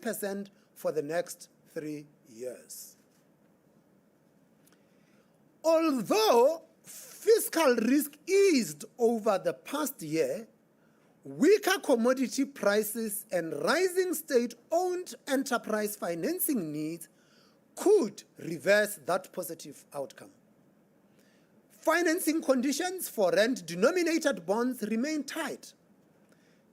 8% for the next 3 years. Although fiscal risk eased over the past year, weaker commodity prices and rising state-owned enterprise financing needs could reverse that positive outcome. Financing conditions for rand-denominated bonds remain tight.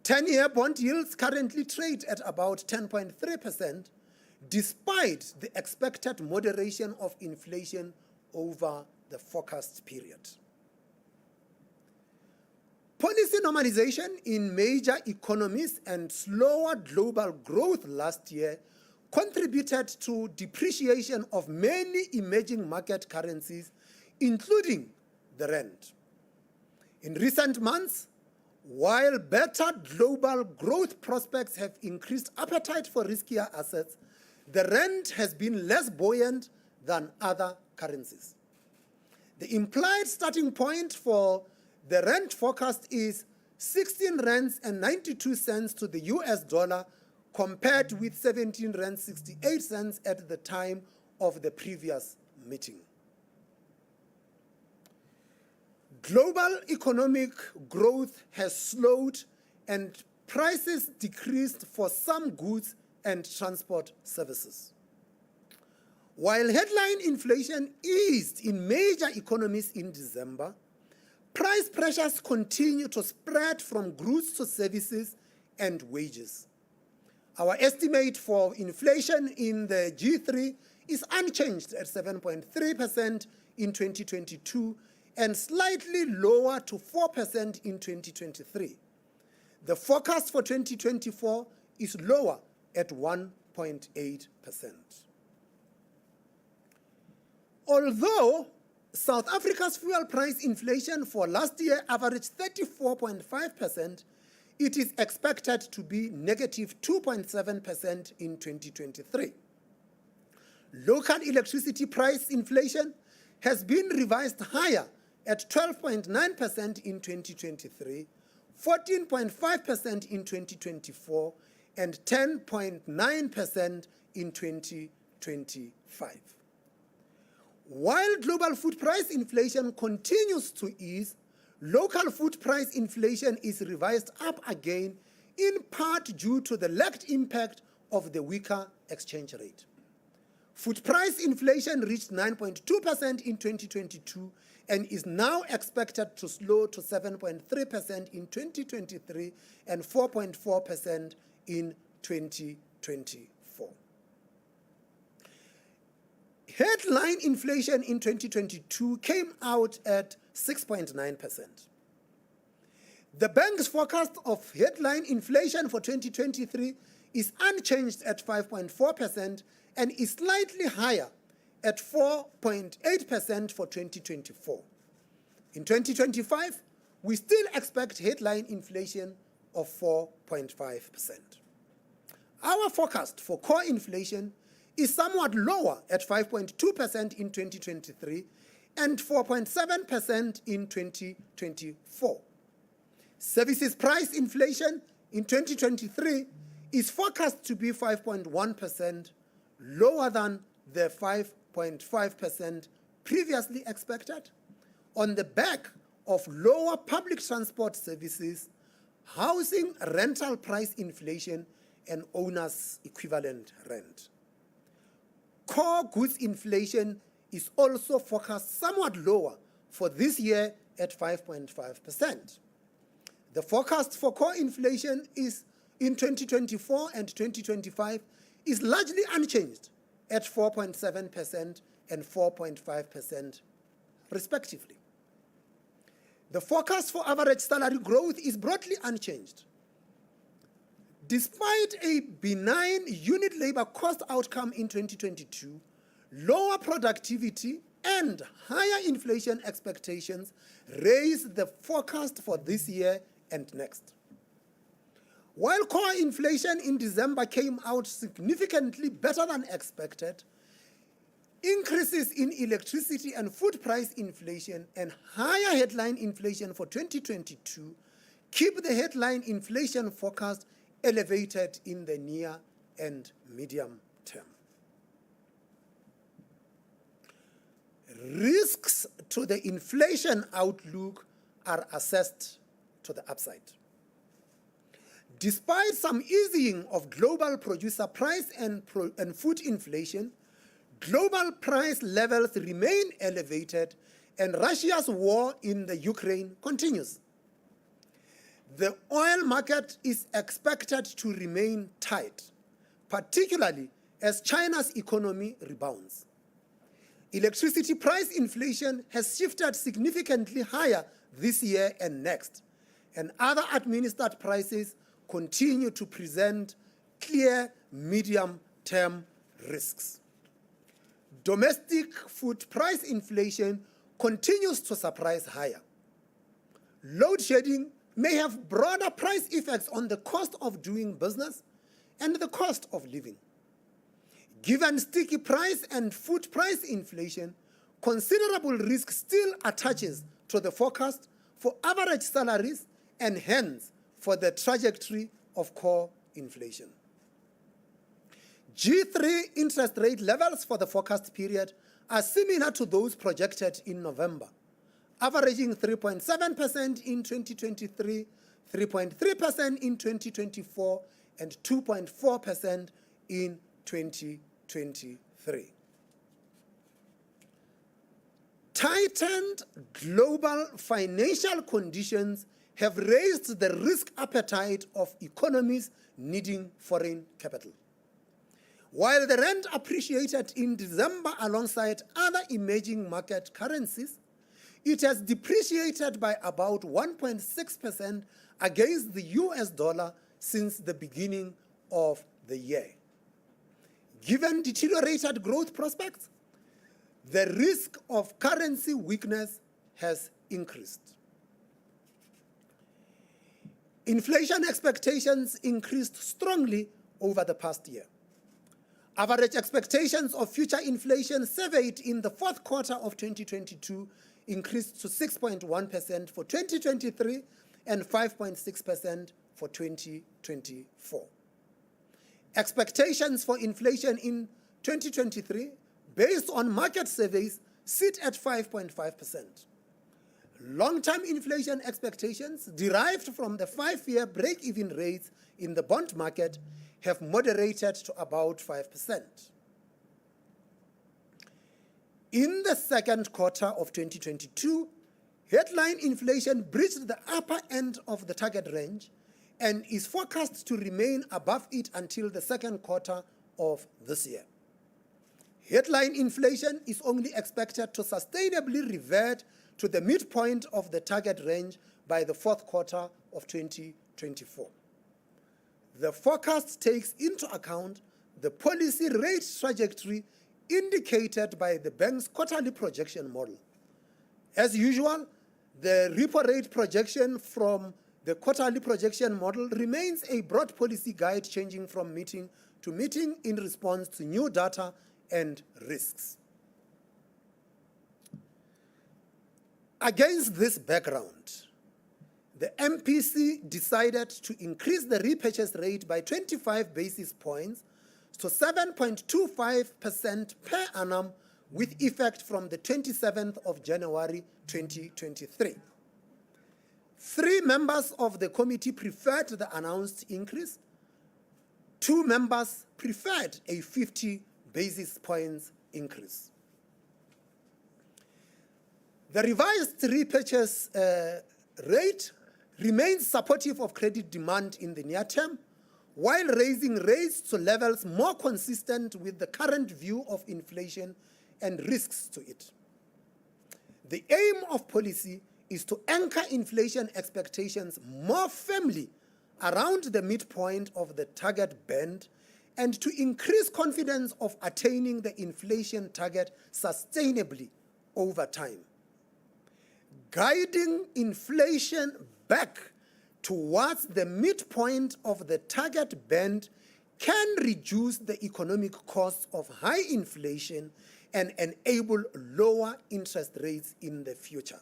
10-year bond yields currently trade at about 10.3%, despite the expected moderation of inflation over the forecast period. Policy normalization in major economies and slower global growth last year contributed to depreciation of many emerging market currencies, including the rand. In recent months, while better global growth prospects have increased appetite for riskier assets, the rand has been less buoyant than other currencies. The implied starting point for the rand forecast is 16 rands and 92 cents to the US dollar, compared with 17 rands 68 cents at the time of the previous meeting. Global economic growth has slowed and prices decreased for some goods and transport services. While headline inflation eased in major economies in December, price pressures continue to spread from goods to services and wages. Our estimate for inflation in the G3 is unchanged at 7.3% in 2022 and slightly lower to 4% in 2023. The forecast for 2024 is lower at 1.8%. Although South Africa's fuel price inflation for last year averaged 34.5%, it is expected to be negative 2.7% in 2023. Local electricity price inflation has been revised higher at 12.9% in 2023, 14.5% in 2024, and 10.9% in 2025. While global food price inflation continues to ease, local food price inflation is revised up again, in part due to the lagged impact of the weaker exchange rate. Food price inflation reached 9.2% in 2022 and is now expected to slow to 7.3% in 2023 and 4.4% in 2024. Headline inflation in 2022 came out at 6.9%. The bank's forecast of headline inflation for 2023 is unchanged at 5.4% and is slightly higher at 4.8% for 2024. In 2025, we still expect headline inflation of 4.5%. Our forecast for core inflation is somewhat lower at 5.2% in 2023 and 4.7% in 2024. Services price inflation in 2023 is forecast to be 5.1%, lower than the 5.5% previously expected, on the back of lower public transport services, housing rental price inflation, and owners' equivalent rent. Core goods inflation is also forecast somewhat lower for this year at 5.5%. The forecast for core inflation is in 2024 and 2025 is largely unchanged at 4.7% and 4.5% respectively. The forecast for average salary growth is broadly unchanged. Despite a benign unit labor cost outcome in 2022, lower productivity and higher inflation expectations raise the forecast for this year and next. While core inflation in December came out significantly better than expected, increases in electricity and food price inflation and higher headline inflation for 2022 keep the headline inflation forecast elevated in the near and medium term. Risks to the inflation outlook are assessed to the upside. Despite some easing of global producer price and food inflation, global price levels remain elevated and Russia's war in the Ukraine continues. The oil market is expected to remain tight, particularly as China's economy rebounds. Electricity price inflation has shifted significantly higher this year and next, and other administered prices continue to present clear medium-term risks. Domestic food price inflation continues to surprise higher. Load shedding may have broader price effects on the cost of doing business and the cost of living. Given sticky price and food price inflation, considerable risk still attaches to the forecast for average salaries and hence for the trajectory of core inflation. G3 interest rate levels for the forecast period are similar to those projected in November, averaging 3.7% in 2023, 3.3% in 2024, and 2.4% in 2023. Tightened global financial conditions have raised the risk appetite of economies needing foreign capital. While the rand appreciated in December alongside other emerging market currencies, it has depreciated by about 1.6% against the US dollar since the beginning of the year. Given deteriorated growth prospects, the risk of currency weakness has increased. Inflation expectations increased strongly over the past year. Average expectations of future inflation surveyed in the fourth quarter of 2022 increased to 6.1% for 2023 and 5.6% for 2024. Expectations for inflation in 2023, based on market surveys, sit at 5.5%. Long-term inflation expectations derived from the 5-year break-even rates in the bond market have moderated to about 5%. In the second quarter of 2022, headline inflation breached the upper end of the target range and is forecast to remain above it until the second quarter of this year. Headline inflation is only expected to sustainably revert to the midpoint of the target range by the fourth quarter of 2024. The forecast takes into account the policy rate trajectory indicated by the bank's quarterly projection model. As usual, the repo rate projection from the quarterly projection model remains a broad policy guide changing from meeting to meeting in response to new data and risks. Against this background, the MPC decided to increase the repurchase rate by 25 basis points to 7.25% per annum with effect from the 27th of January 2023. 3 members of the committee preferred the announced increase. 2 members preferred a 50 basis points increase. The revised repurchase rate remains supportive of credit demand in the near term, while raising rates to levels more consistent with the current view of inflation and risks to it. The aim of policy is to anchor inflation expectations more firmly around the midpoint of the target band and to increase confidence of attaining the inflation target sustainably over time. Guiding inflation back towards the midpoint of the target band can reduce the economic costs of high inflation and enable lower interest rates in the future.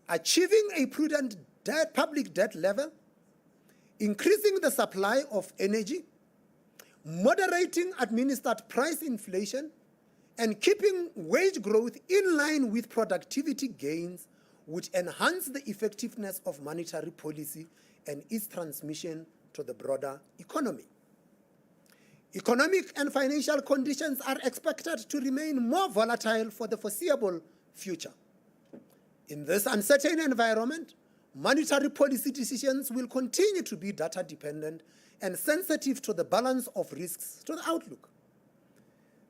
Achieving a prudent public debt level, increasing the supply of energy, moderating administered price inflation, and keeping wage growth in line with productivity gains would enhance the effectiveness of monetary policy and its transmission to the broader economy. Economic and financial conditions are expected to remain more volatile for the foreseeable future. In this uncertain environment, monetary policy decisions will continue to be data-dependent and sensitive to the balance of risks to the outlook.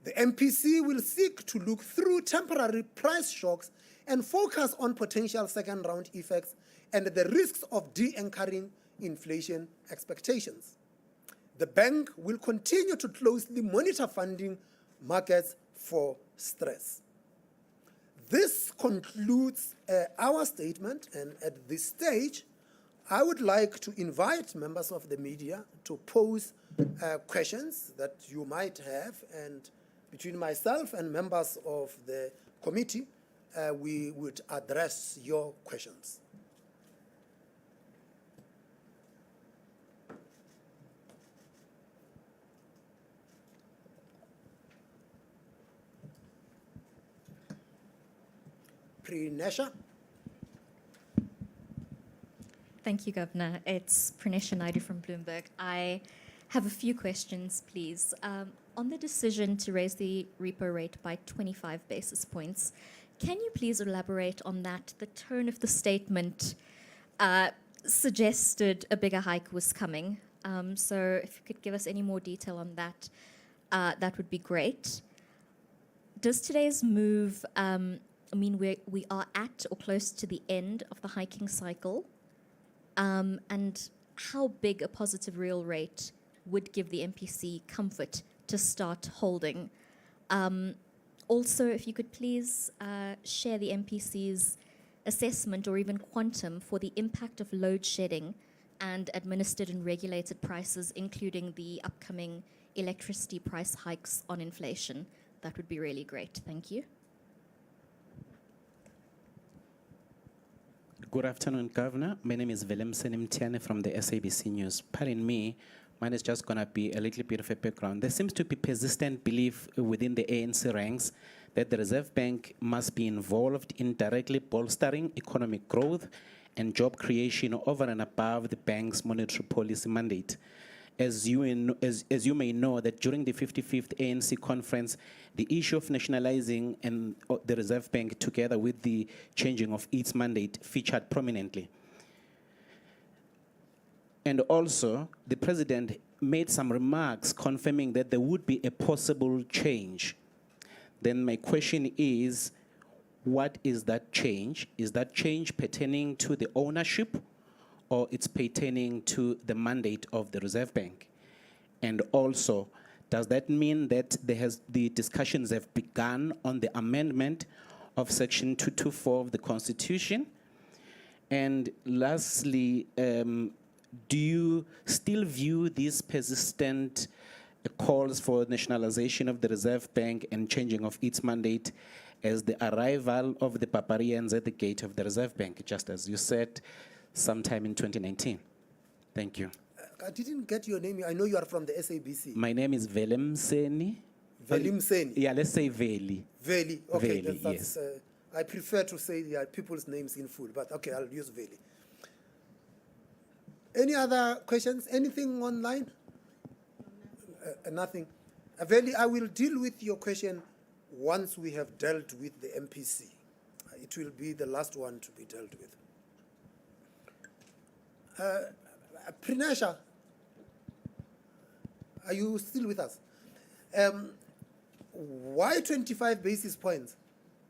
The MPC will seek to look through temporary price shocks and focus on potential second-round effects and the risks of de-anchoring inflation expectations. The bank will continue to closely monitor funding markets for stress. This concludes our statement, and at this stage, I would like to invite members of the media to pose questions that you might have, and between myself and members of the committee, we would address your questions. Prinesha. Thank you, Governor. It's Prinesha Naidu from Bloomberg. I have a few questions, please. On the decision to raise the repo rate by 25 basis points, can you please elaborate on that? The tone of the statement suggested a bigger hike was coming. So if you could give us any more detail on that, that would be great. Does today's move mean we are at or close to the end of the hiking cycle? And how big a positive real rate would give the MPC comfort to start holding? Also, if you could please share the MPC's assessment or even quantum for the impact of load shedding and administered and regulated prices, including the upcoming electricity price hikes on inflation, that would be really great. Thank you. Good afternoon, Governor. My name is Velem Senimtiane from the SABC News. Pardon me, mine is just going to be a little bit of a background. There seems to be persistent belief within the ANC ranks that the Reserve Bank must be involved in directly bolstering economic growth and job creation over and above the bank's monetary policy mandate. As you may know, that during the 55th ANC conference, the issue of nationalizing and the Reserve Bank, together with the changing of its mandate, featured prominently. And also, the President made some remarks confirming that there would be a possible change. Then my question is, what is that change? Is that change pertaining to the ownership, or it's pertaining to the mandate of the Reserve Bank? And also, does that mean that the discussions have begun on the amendment of Section 224 of the Constitution? And lastly, do you still view these persistent calls for nationalization of the Reserve Bank and changing of its mandate as the arrival of the barbarians at the gate of the Reserve Bank, just as you said sometime in 2019? Thank you. I didn't get your name. I know you are from the SABC. My name is Velem Seni. Velim Seni. Yeah, let's say Veli. Veli. Okay, Veli, that's, yes. I prefer to say people's names in full, but okay, I'll use Veli. Any other questions? Anything online? Nothing. Veli, I will deal with your question once we have dealt with the MPC. It will be the last one to be dealt with. Prinesha, are you still with us? Why 25 basis points?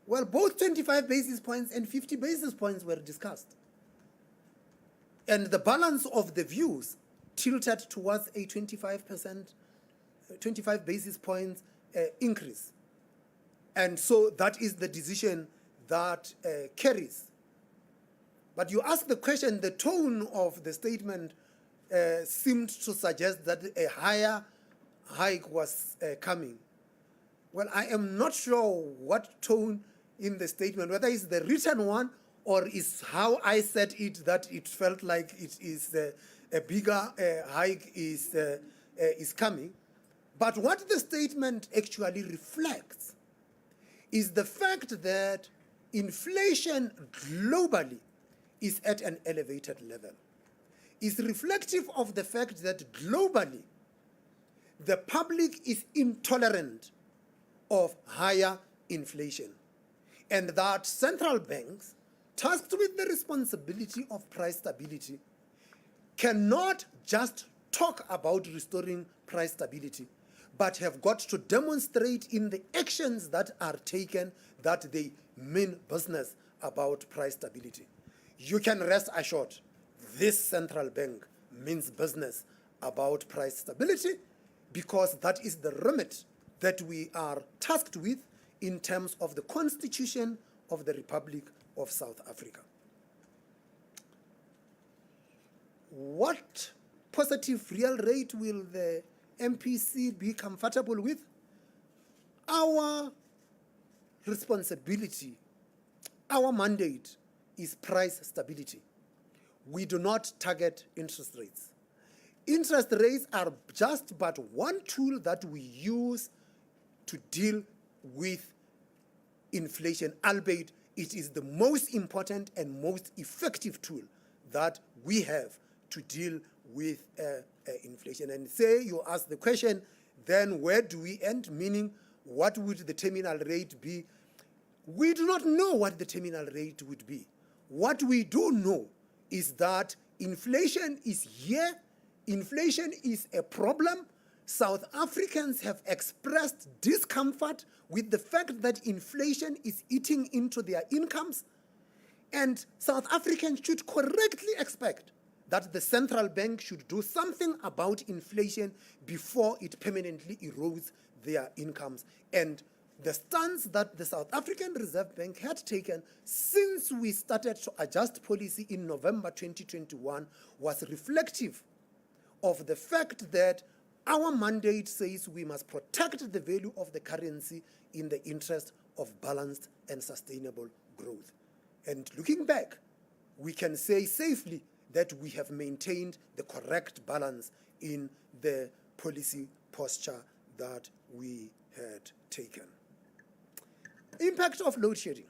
Well, both 25 basis points and 50 basis points were discussed. And the balance of the views tilted towards a 25 basis points increase. And so that is the decision that carries. But you ask the question, the tone of the statement seemed to suggest that a higher hike was coming. Well, I am not sure what tone in the statement, whether it's the written one or is how I said it, that it felt like it is a bigger hike is coming. But what the statement actually reflects is the fact that inflation globally is at an elevated level. Is reflective of the fact that globally the public is intolerant of higher inflation, and that central banks tasked with the responsibility of price stability cannot just talk about restoring price stability, but have got to demonstrate in the actions that are taken that they mean business about price stability. You can rest assured this central bank means business about price stability, because that is the remit that we are tasked with in terms of the Constitution of the Republic of South Africa. What positive real rate will the MPC be comfortable with? Our responsibility, our mandate is price stability. We do not target interest rates. Interest rates are just but one tool that we use to deal with inflation, albeit it is the most important and most effective tool that we have to deal with inflation. And say you ask the question, then where do we end? Meaning, what would the terminal rate be? We do not know what the terminal rate would be. What we do know is that inflation is here. Inflation is a problem. South Africans have expressed discomfort with the fact that inflation is eating into their incomes. And South Africans should correctly expect that the central bank should do something about inflation before it permanently erodes their incomes. And the stance that the South African Reserve Bank had taken since we started to adjust policy in November 2021 was reflective of the fact that our mandate says we must protect the value of the currency in the interest of balanced and sustainable growth. And looking back, we can say safely that we have maintained the correct balance in the policy posture that we had taken. Impact of load shedding.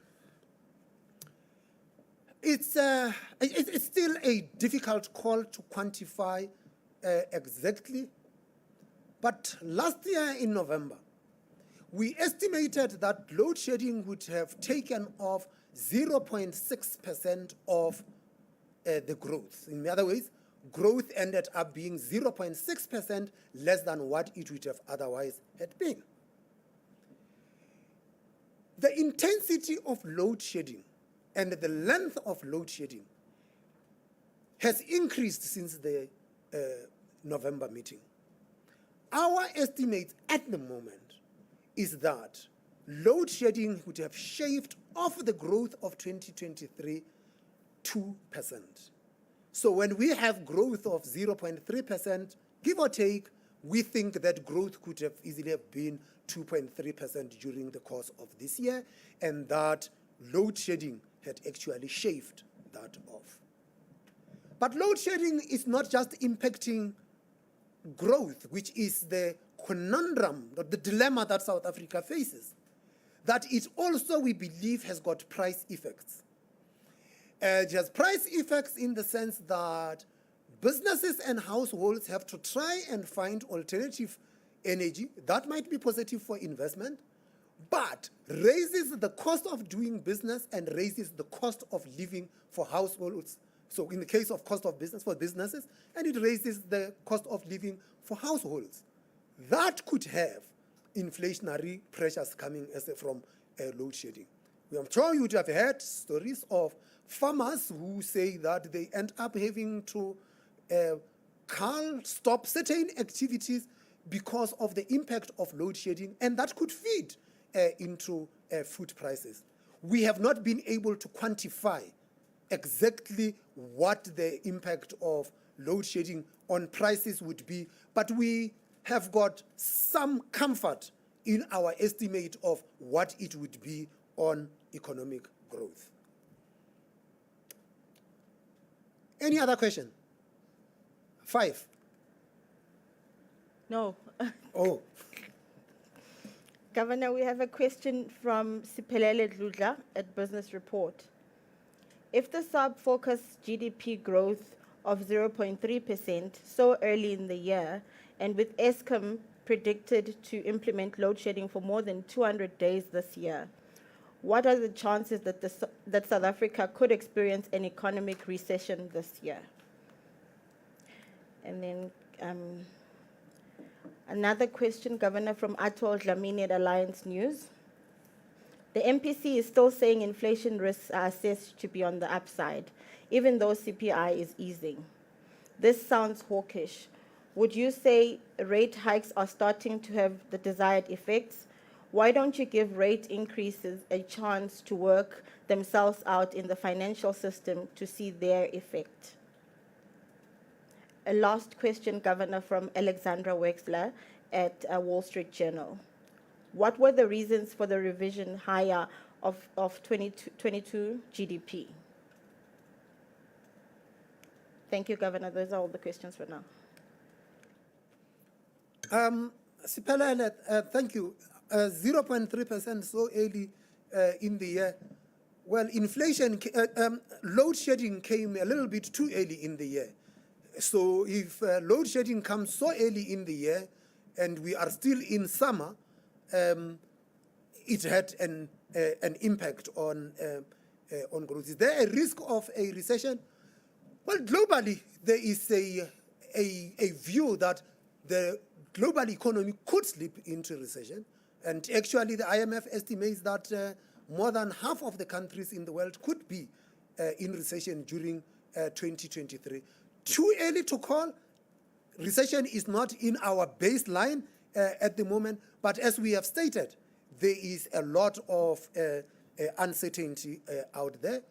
It's still a difficult call to quantify exactly, but last year in November, we estimated that load shedding would have taken off 0.6% of the growth. In other words, growth ended up being 0.6% less than what it would have otherwise had been. The intensity of load shedding and the length of load shedding has increased since the November meeting. Our estimate at the moment is that load shedding would have shaved off the growth of 2023 2%. So when we have growth of 0.3%, give or take, we think that growth could have easily have been 2.3% during the course of this year, and that load shedding had actually shaved that off. But load shedding is not just impacting growth, which is the conundrum, or the dilemma that South Africa faces, that it also, we believe, has got price effects. It has price effects in the sense that businesses and households have to try and find alternative energy. That might be positive for investment, but raises the cost of doing business and raises the cost of living for households. So in the case of cost of business for businesses, and it raises the cost of living for households. That could have inflationary pressures coming from load shedding. I'm sure you would have heard stories of farmers who say that they end up having to stop certain activities because of the impact of load shedding, and that could feed into food prices. We have not been able to quantify exactly what the impact of load shedding on prices would be, but we have got some comfort in our estimate of what it would be on economic growth. Any other question? 5. No, Oh, Governor, we have a question from Siphelele Dludla at Business Report. If the SARB forecasts GDP growth of 0.3% so early in the year, and with Eskom predicted to implement load shedding for more than 200 days this year, what are the chances that, that South Africa could experience an economic recession this year? And then another question, Governor, from Atwell Dlamini at Alliance News. The MPC is still saying inflation risks are assessed to be on the upside, even though CPI is easing. This sounds hawkish. Would you say rate hikes are starting to have the desired effects? Why don't you give rate increases a chance to work themselves out in the financial system to see their effect? A last question, Governor, from Alexandra Wexler at Wall Street Journal. What were the reasons for the revision higher of 2022 GDP? Thank you, Governor. Those are all the questions for now. Siphelele, thank you. 0.3% so early in the year. Well, inflation, load shedding came a little bit too early in the year. So if load shedding comes so early in the year and we are still in summer, it had an impact on growth. Is there a risk of a recession? Well, globally, there is a view that the global economy could slip into recession. And actually, the IMF estimates that more than half of the countries in the world could be in recession during 2023. Too early to call. Recession is not in our baseline at the moment, but as we have stated, there is a lot of uncertainty out there.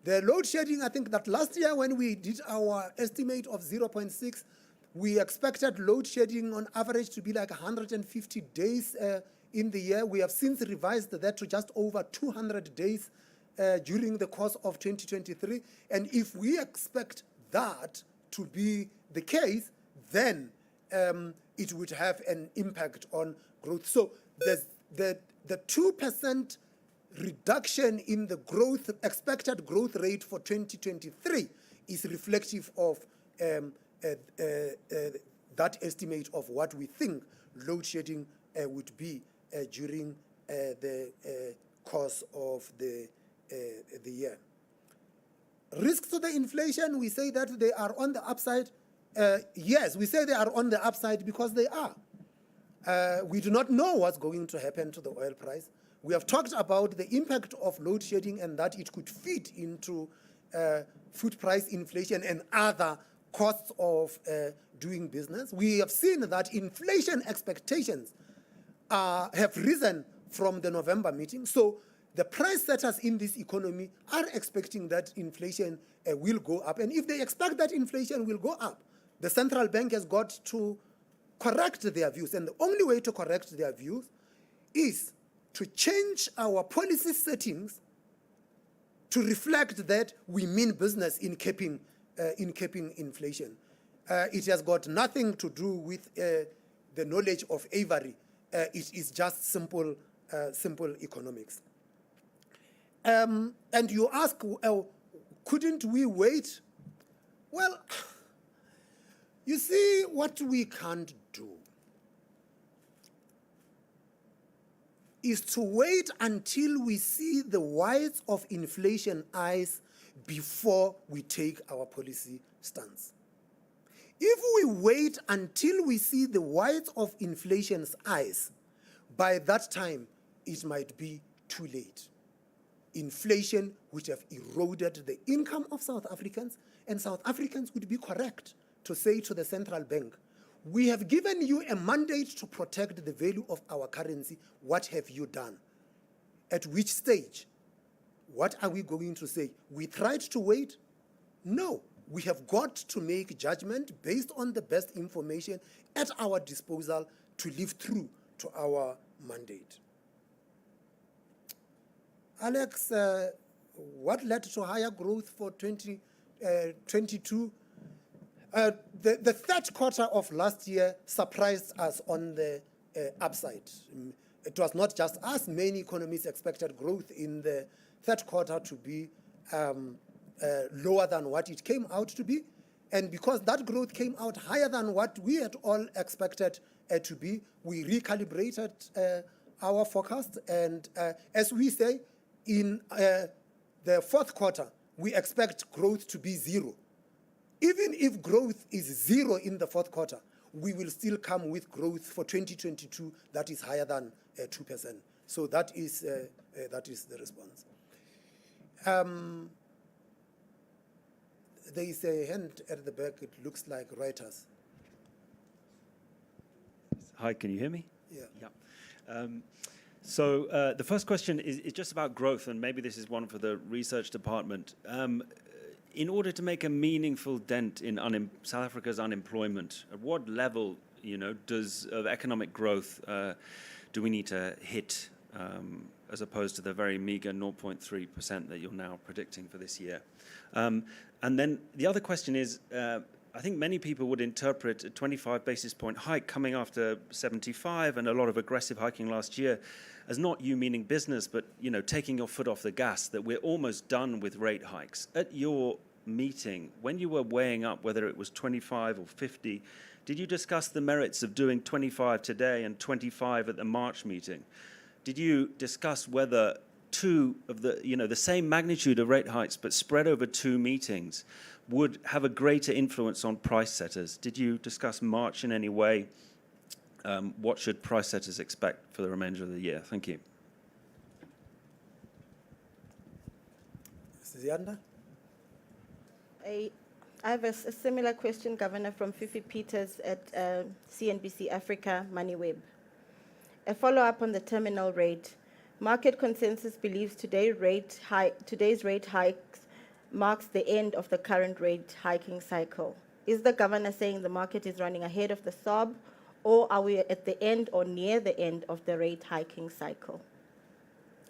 The load shedding, I think that last year when we did our estimate of 0.6, we expected load shedding on average to be like 150 days in the year. We have since revised that to just over 200 days during the course of 2023. And if we expect that to be the case, then it would have an impact on growth. So the 2% reduction in the growth, expected growth rate for 2023 is reflective of that estimate of what we think load shedding would be during the course of the year. Risks to the inflation, we say that they are on the upside. Yes, we say they are on the upside because they are. We do not know what's going to happen to the oil price. We have talked about the impact of load shedding and that it could feed into food price inflation and other costs of doing business. We have seen that inflation expectations have risen from the November meeting. So the price setters in this economy are expecting that inflation will go up. And if they expect that inflation will go up, the central bank has got to correct their views. And the only way to correct their views is to change our policy settings to reflect that we mean business in keeping inflation. It has got nothing to do with the knowledge of Avery. It is just simple economics. And you ask, couldn't we wait? Well, you see, what we can't do is to wait until we see the whites of inflation eyes before we take our policy stance. If we wait until we see the whites of inflation's eyes, by that time, it might be too late. Inflation would have eroded the income of South Africans, and South Africans would be correct to say to the central bank, we have given you a mandate to protect the value of our currency. What have you done? At which stage? What are we going to say? We tried to wait? No. We have got to make judgment based on the best information at our disposal to live through to our mandate. Alex, what led to higher growth for 2022? The third quarter of last year surprised us on the upside. It was not just us. Many economists expected growth in the third quarter to be lower than what it came out to be. And because that growth came out higher than what we had all expected to be, we recalibrated our forecast. And as we say, in the fourth quarter, we expect growth to be zero. Even if growth is zero in the fourth quarter, we will still come with growth for 2022 that is higher than 2%. So that is the response. There is a hand at the back. It looks like Reuters. Hi, can you hear me? Yeah. Yeah. So the first question is just about growth, and maybe this is one for the research department. In order to make a meaningful dent in South Africa's unemployment, at what level, of economic growth do we need to hit, as opposed to the very meager 0.3% that you're now predicting for this year? And then the other question is, I think many people would interpret a 25 basis point hike coming after 75 and a lot of aggressive hiking last year as not you meaning business, but taking your foot off the gas, that we're almost done with rate hikes. At your meeting, when you were weighing up whether it was 25 or 50, did you discuss the merits of doing 25 today and 25 at the March meeting? Did you discuss whether two of the same magnitude of rate hikes but spread over two meetings would have a greater influence on price setters? Did you discuss March in any way? What should price setters expect for the remainder of the year? Thank you. Ziyanda? I have a similar question, Governor, from Fifi Peters at CNBC Africa MoneyWeb. A follow-up on the terminal rate. Market consensus believes today's rate hikes marks the end of the current rate hiking cycle. Is the governor saying the market is running ahead of the SOB, or are we at the end or near the end of the rate hiking cycle?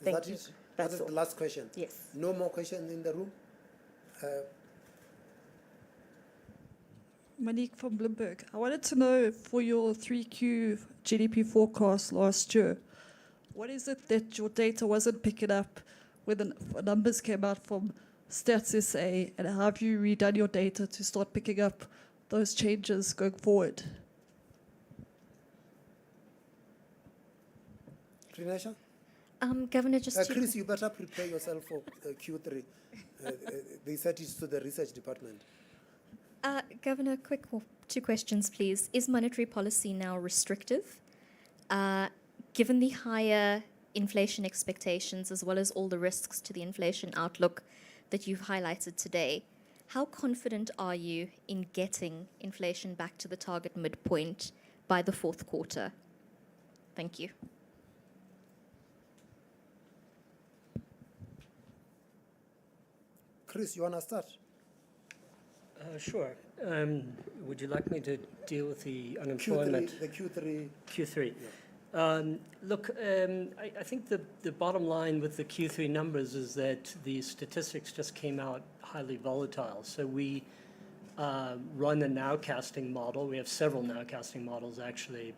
Thank you. That is the last question? Yes. No more questions in the room? Monique from Bloomberg. I wanted to know, for your 3Q GDP forecast last year, what is it that your data wasn't picking up when the numbers came out from Stats SA, and how have you redone your data to start picking up those changes going forward? Trinesha? Governor, just to... Chris, you better prepare yourself for Q3. They said it's to the research department. Governor, two questions, please. Is monetary policy now restrictive? Given the higher inflation expectations, as well as all the risks to the inflation outlook that you've highlighted today, how confident are you in getting inflation back to the target midpoint by the fourth quarter? Thank you. Chris, you want to start? Sure. Would you like me to deal with the unemployment? Q3. Q3. Yeah. Look, I think the bottom line with the Q3 numbers is that the statistics just came out highly volatile. So we run a nowcasting model. We have several nowcasting models, actually,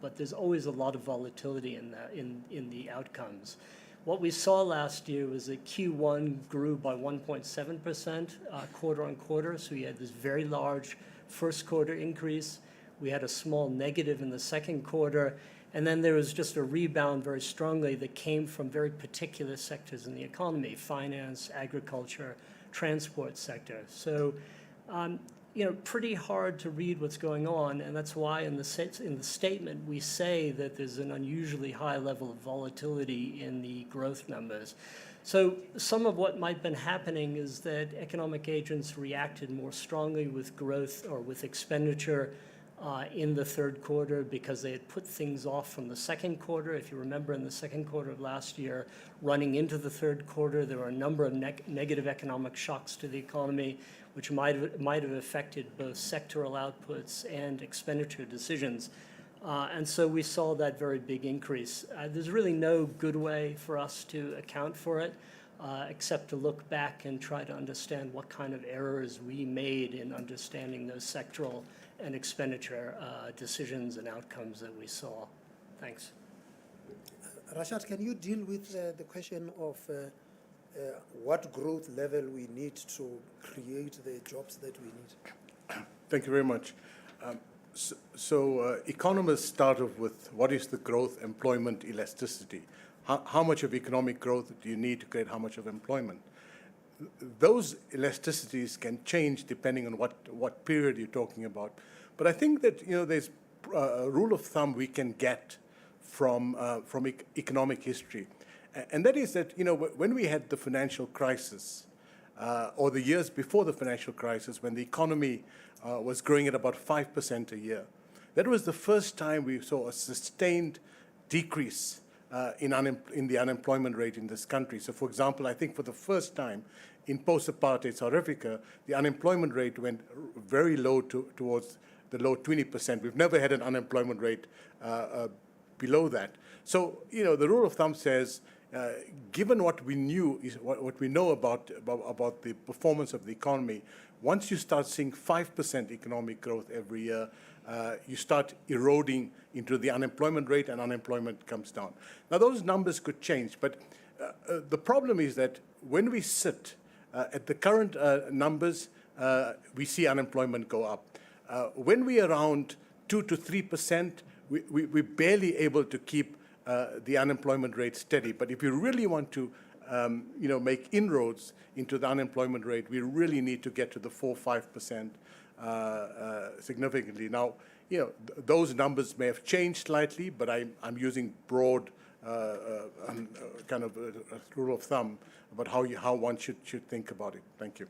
but there's always a lot of volatility in the outcomes. What we saw last year was that Q1 grew by 1.7% quarter on quarter. So we had this very large first quarter increase. We had a small negative in the second quarter. And then there was just a rebound very strongly that came from very particular sectors in the economy: finance, agriculture, transport sector. So, pretty hard to read what's going on. And that's why in the statement we say that there's an unusually high level of volatility in the growth numbers. So some of what might have been happening is that economic agents reacted more strongly with growth or with expenditure in the third quarter because they had put things off from the second quarter. If you remember, in the second quarter of last year, running into the third quarter, there were a number of negative economic shocks to the economy, which might have affected both sectoral outputs and expenditure decisions. And so we saw that very big increase. There's really no good way for us to account for it. except to look back and try to understand what kind of errors we made in understanding those sectoral and expenditure decisions and outcomes that we saw. Thanks. Rashad, can you deal with the question of what growth level we need to create the jobs that we need? Thank you very much. Economists start off with what is the growth employment elasticity? How much of economic growth do you need to create how much of employment? Those elasticities can change depending on what period you're talking about. But I think that there's a rule of thumb we can get from economic history, and that is that when we had the financial crisis, or the years before the financial crisis, when the economy was growing at about 5% a year, that was the first time we saw a sustained decrease in the unemployment rate in this country. So, for example, I think for the first time in post-apartheid South Africa, the unemployment rate went very low towards the low 20%. We've never had an unemployment rate below that. So, the rule of thumb says, given what we knew, what we know about the performance of the economy, once you start seeing 5% economic growth every year, you start eroding into the unemployment rate, and unemployment comes down. Now, those numbers could change, but the problem is that when we sit at the current numbers, we see unemployment go up. When we're around 2 to 3%, we're barely able to keep the unemployment rate steady. But if you really want to make inroads into the unemployment rate, we really need to get to the 4-5% significantly. Now, those numbers may have changed slightly, but I'm using broad kind of a rule of thumb about how one should think about it. Thank you.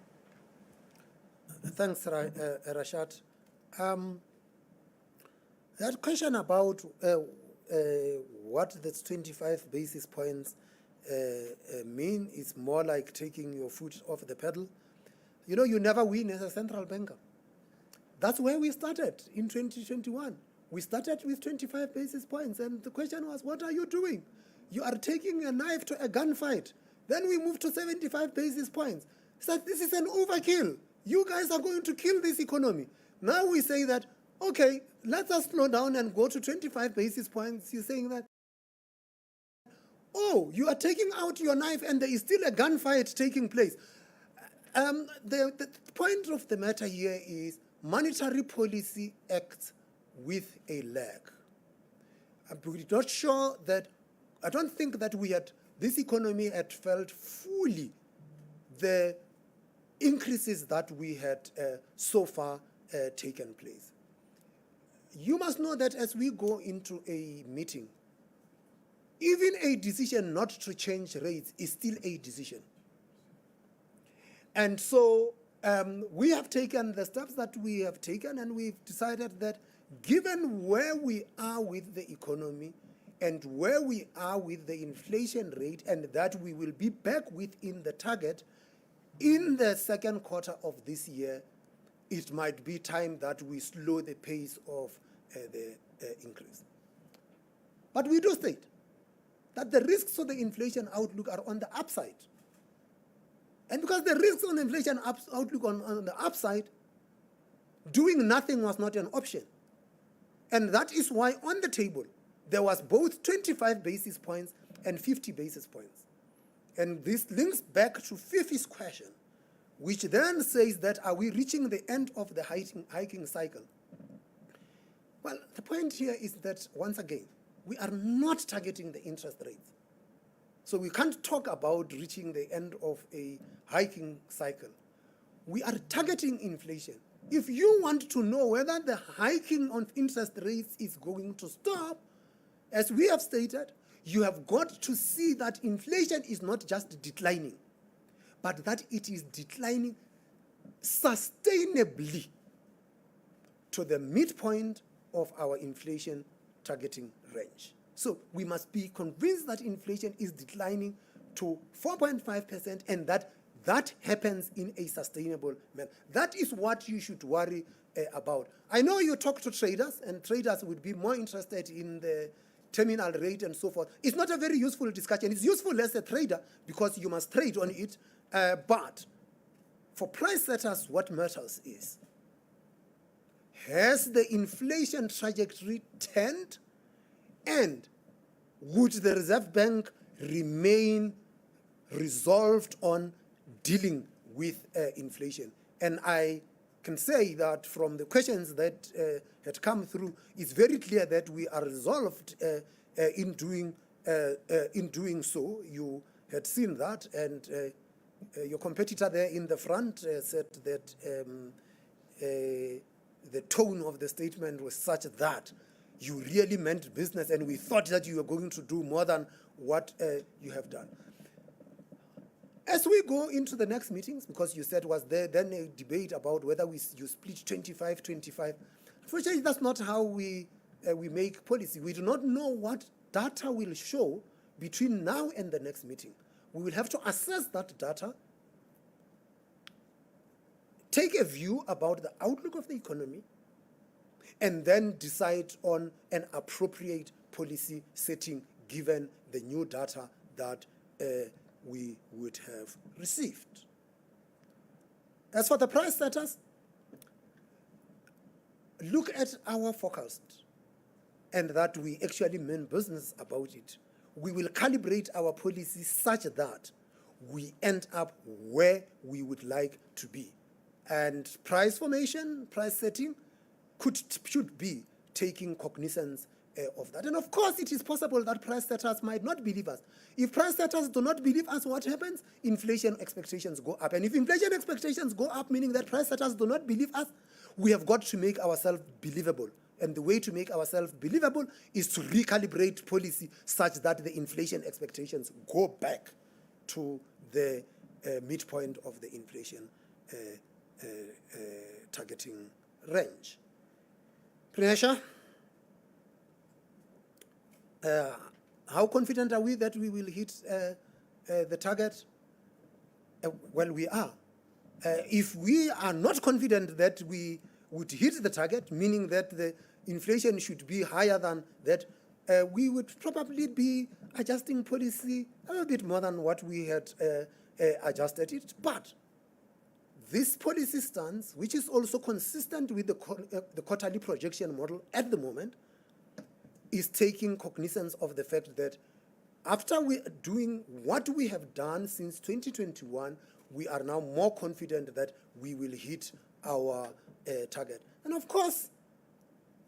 Thanks, Rashad. That question about what the 25 basis points mean is more like taking your foot off the pedal. You never win as a central banker. That's where we started in 2021. We started with 25 basis points, and the question was, what are you doing? You are taking a knife to a gunfight. Then we moved to 75 basis points. So this is an overkill. You guys are going to kill this economy. Now we say that, okay, let us slow down and go to 25 basis points. You're saying that, oh, you are taking out your knife and there is still a gunfight taking place. The point of the matter here is monetary policy acts with a lag. We're not sure that, I don't think that this economy had felt fully the increases that we had so far taken place. You must know that as we go into a meeting, even a decision not to change rates is still a decision. And so we have taken the steps that we have taken, and we've decided that given where we are with the economy and where we are with the inflation rate, and that we will be back within the target in the second quarter of this year, it might be time that we slow the pace of the increase. But we do state that the risks of the inflation outlook are on the upside. And because the risks on the inflation outlook on the upside, doing nothing was not an option. And that is why on the table, there was both 25 basis points and 50 basis points. And this links back to Fifi's question, which then says that, are we reaching the end of the hiking cycle? Well, the point here is that, once again, we are not targeting the interest rates. So we can't talk about reaching the end of a hiking cycle. We are targeting inflation. If you want to know whether the hiking on interest rates is going to stop, as we have stated, you have got to see that inflation is not just declining, but that it is declining sustainably to the midpoint of our inflation targeting range. So we must be convinced that inflation is declining to 4.5%, and that happens in a sustainable manner. That is what you should worry about. I know you talk to traders, and traders would be more interested in the terminal rate and so forth. It's not a very useful discussion. It's useful as a trader because you must trade on it. But for price setters, what matters is, has the inflation trajectory turned, and would the Reserve Bank remain resolved on dealing with inflation? And I can say that from the questions that had come through, it's very clear that we are resolved in doing so. You had seen that, and your competitor there in the front said that the tone of the statement was such that you really meant business, and we thought that you were going to do more than what you have done. As we go into the next meetings, because you said was there then a debate about whether you split 25-25. Unfortunately, that's not how we make policy. We do not know what data will show between now and the next meeting. We will have to assess that data, take a view about the outlook of the economy, and then decide on an appropriate policy setting given the new data that we would have received. As for the price setters, look at our forecast and that we actually mean business about it. We will calibrate our policy such that we end up where we would like to be. And price formation, price setting should be taking cognizance of that. And of course, it is possible that price setters might not believe us. If price setters do not believe us, what happens? Inflation expectations go up. And if inflation expectations go up, meaning that price setters do not believe us, we have got to make ourselves believable. And the way to make ourselves believable is to recalibrate policy such that the inflation expectations go back to the midpoint of the inflation targeting range. Prinesha, how confident are we that we will hit the target? Well, we are. If we are not confident that we would hit the target, meaning that the inflation should be higher than that, we would probably be adjusting policy a little bit more than what we had adjusted it. But this policy stance, which is also consistent with the quarterly projection model at the moment, is taking cognizance of the fact that after we are doing what we have done since 2021, we are now more confident that we will hit our target. And of course,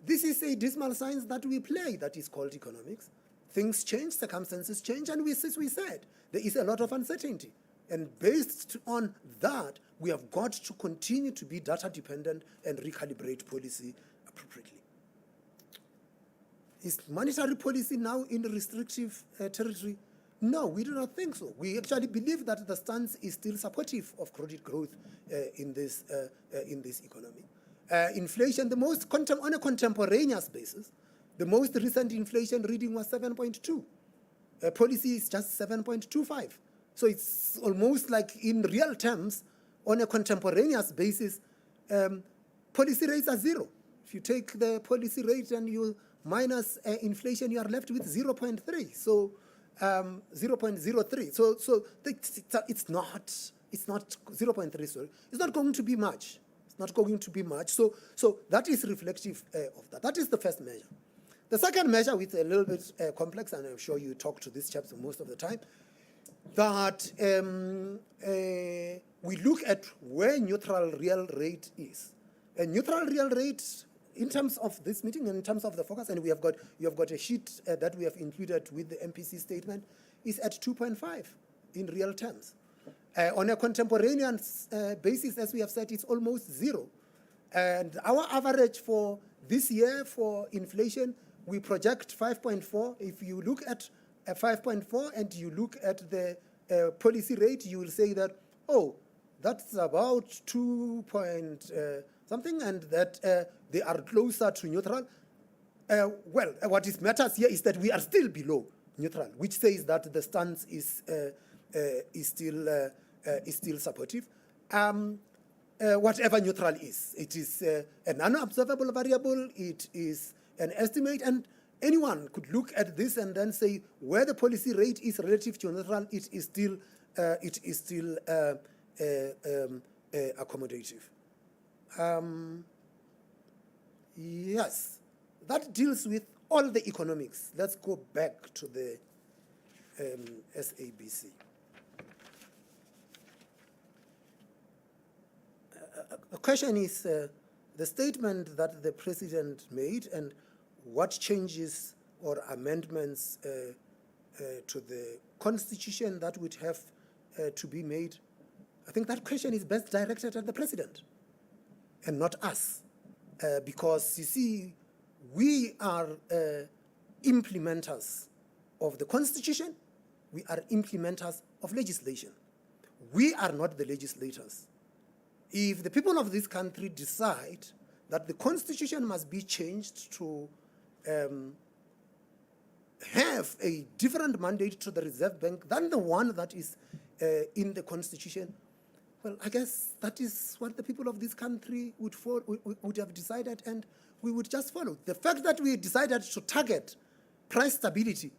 this is a dismal science that we play that is called economics. Things change, circumstances change, and as we said, there is a lot of uncertainty. And based on that, we have got to continue to be data dependent and recalibrate policy appropriately. Is monetary policy now in restrictive territory? No, we do not think so. We actually believe that the stance is still supportive of credit growth in this economy. Inflation, on a contemporaneous basis, the most recent inflation reading was 7.2. Policy is just 7.25. So it's almost like in real terms, on a contemporaneous basis, policy rates are zero. If you take the policy rate and you minus inflation, you are left with 0.3. So 0.03. So it's not 0.3. Sorry, it's not going to be much. It's not going to be much. So that is reflective of that. That is the first measure. The second measure, which is a little bit complex, and I'm sure you talk to these chaps most of the time, that we look at where neutral real rate is. A neutral real rate, in terms of this meeting and in terms of the focus, and you have got a sheet that we have included with the MPC statement, is at 2.5 in real terms. On a contemporaneous basis, as we have said, it's almost zero. And our average for this year for inflation, we project 5.4. If you look at 5.4 and you look at the policy rate, you will say that, oh, that's about 2 point something, and that they are closer to neutral. Well, what matters here is that we are still below neutral, which says that the stance is still supportive. Whatever neutral is, it is an unobservable variable. It is an estimate, and anyone could look at this and then say where the policy rate is relative to neutral, it is still accommodative. Yes, that deals with all the economics. Let's go back to the SABC. The question is the statement that the president made and what changes or amendments to the constitution that would have to be made. I think that question is best directed at the president and not us, because you see, we are implementers of the constitution, we are implementers of legislation. We are not the legislators. If the people of this country decide that the constitution must be changed to have a different mandate to the Reserve Bank than the one that is in the constitution, well, I guess that is what the people of this country would have decided, and we would just follow. The fact that we decided to target price stability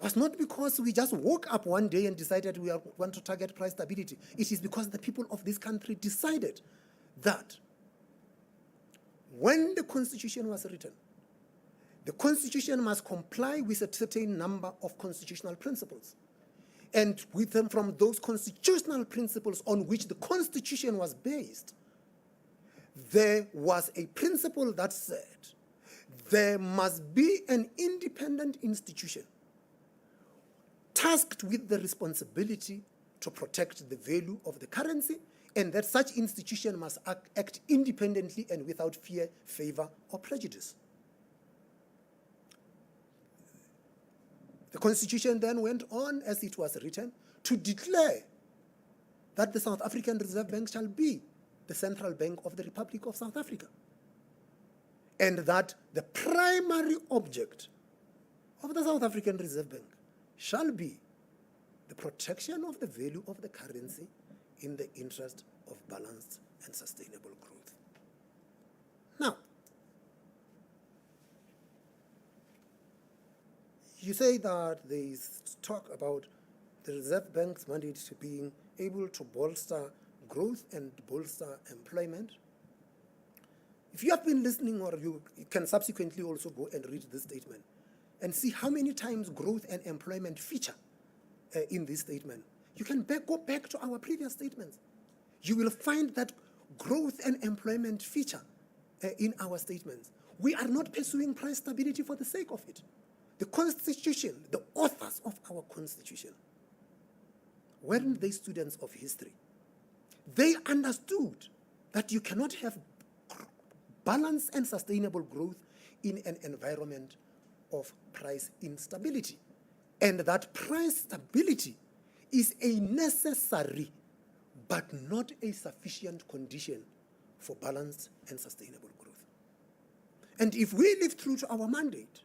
was not because we just woke up one day and decided we want to target price stability. It is because the people of this country decided that when the constitution was written, the constitution must comply with a certain number of constitutional principles. And with them, from those constitutional principles on which the constitution was based, there was a principle that said there must be an independent institution tasked with the responsibility to protect the value of the currency, and that such institution must act independently and without fear, favor, or prejudice. The constitution then went on, as it was written, to declare that the South African Reserve Bank shall be the central bank of the Republic of South Africa, and that the primary object of the South African Reserve Bank shall be the protection of the value of the currency in the interest of balanced and sustainable growth. Now, you say that there is talk about the Reserve Bank's mandate to being able to bolster growth and bolster employment. If you have been listening, or you can subsequently also go and read this statement and see how many times growth and employment feature in this statement. You can go back to our previous statements. You will find that growth and employment feature in our statements. We are not pursuing price stability for the sake of it. The Constitution, the authors of our Constitution, weren't they students of history? They understood that you cannot have balanced and sustainable growth in an environment of price instability, and that price stability is a necessary but not a sufficient condition for balanced and sustainable growth. And if we live true to our mandate,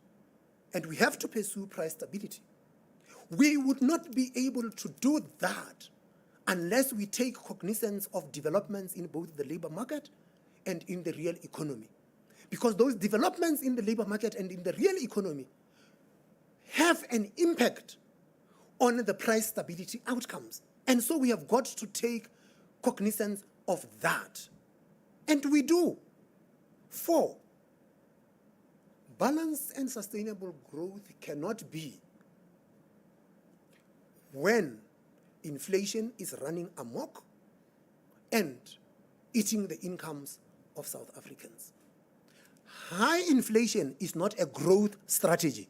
and we have to pursue price stability, we would not be able to do that unless we take cognizance of developments in both the labor market and in the real economy. Because those developments in the labor market and in the real economy have an impact on the price stability outcomes. And so we have got to take cognizance of that. And we do. 4, balanced and sustainable growth cannot be when inflation is running amok and eating the incomes of South Africans. High inflation is not a growth strategy.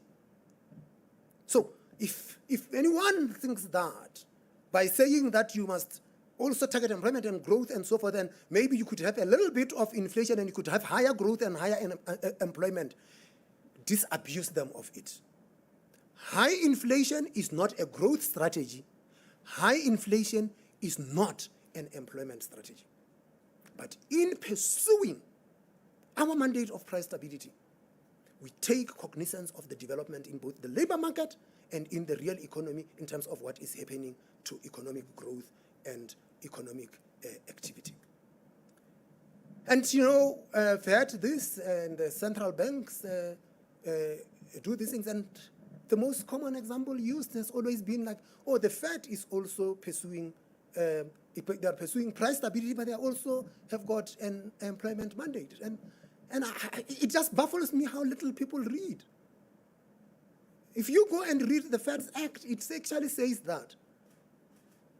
So if anyone thinks that by saying that you must also target employment and growth and so forth, then maybe you could have a little bit of inflation and you could have higher growth and higher employment, disabuse them of it. High inflation is not a growth strategy. High inflation is not an employment strategy. But in pursuing our mandate of price stability, we take cognizance of the development in both the labor market and in the real economy in terms of what is happening to economic growth and economic activity. And you know, I've heard this, and the central banks do these things. And the most common example used has always been like, oh, the Fed is also pursuing, they are pursuing price stability, but they also have got an employment mandate. And it just baffles me how little people read. If you go and read the Fed's Act, it actually says that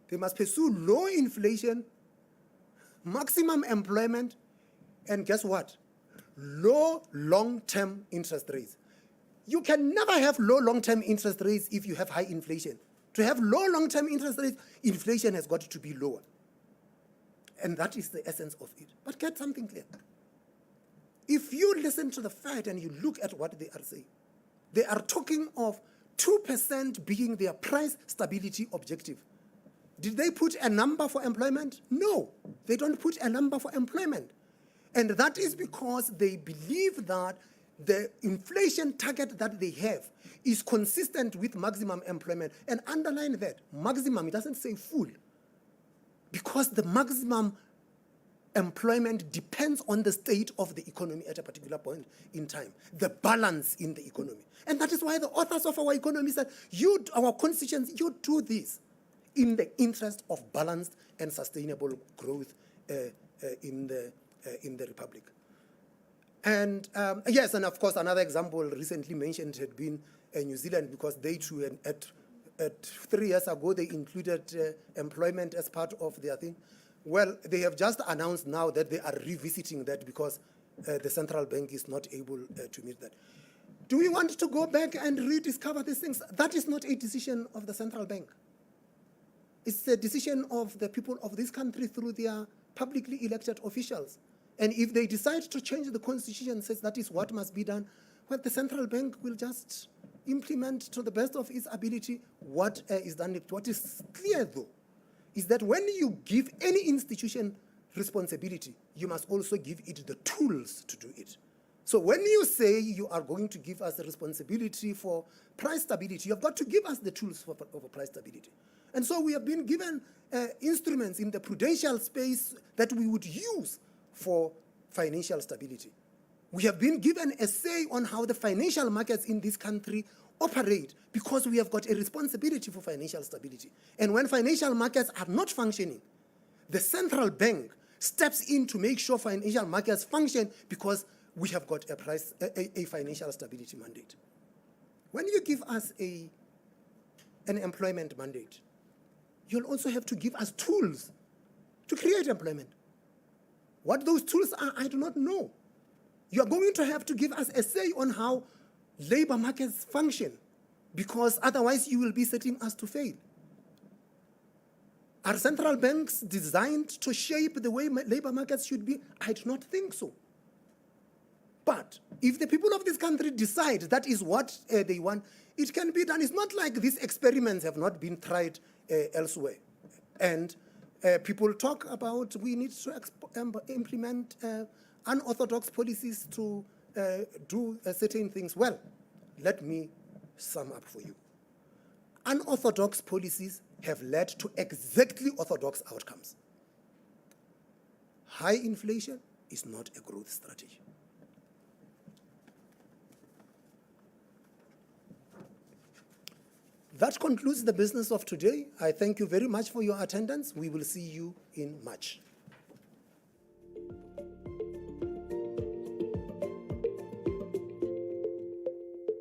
they must pursue low inflation, maximum employment, and guess what? Low long-term interest rates. You can never have low long-term interest rates if you have high inflation. To have low long-term interest rates, inflation has got to be lower. And that is the essence of it. But get something clear. If you listen to the Fed and you look at what they are saying, they are talking of 2% being their price stability objective. Did they put a number for employment? No, they don't put a number for employment. And that is because they believe that the inflation target that they have is consistent with maximum employment. And underline that, maximum, it doesn't say full. Because the maximum employment depends on the state of the economy at a particular point in time, the balance in the economy. And that is why the authors of our economy said, our constituents, you do this in the interest of balanced and sustainable growth in the Republic. And yes, and of course, another example recently mentioned had been New Zealand, because they too, at 3 years ago, they included employment as part of their thing. Well, they have just announced now that they are revisiting that because the central bank is not able to meet that. Do we want to go back and rediscover these things? That is not a decision of the central bank. It's a decision of the people of this country through their publicly elected officials. And if they decide to change the constitution, says that is what must be done, well, the central bank will just implement to the best of its ability what is done. What is clear, though, is that when you give any institution responsibility, you must also give it the tools to do it. So when you say you are going to give us the responsibility for price stability, you have got to give us the tools for price stability. And so we have been given instruments in the prudential space that we would use for financial stability. We have been given a say on how the financial markets in this country operate, because we have got a responsibility for financial stability. And when financial markets are not functioning, the central bank steps in to make sure financial markets function, because we have got a financial stability mandate. When you give us an employment mandate, you'll also have to give us tools to create employment. What those tools are, I do not know. You are going to have to give us a say on how labor markets function, because otherwise you will be setting us to fail. Are central banks designed to shape the way labor markets should be? I do not think so. But if the people of this country decide that is what they want, it can be done. It's not like these experiments have not been tried elsewhere. And people talk about we need to implement unorthodox policies to do certain things. Well, let me sum up for you. Unorthodox policies have led to exactly orthodox outcomes. High inflation is not a growth strategy. That concludes the business of today. I thank you very much for your attendance. We will see you in March.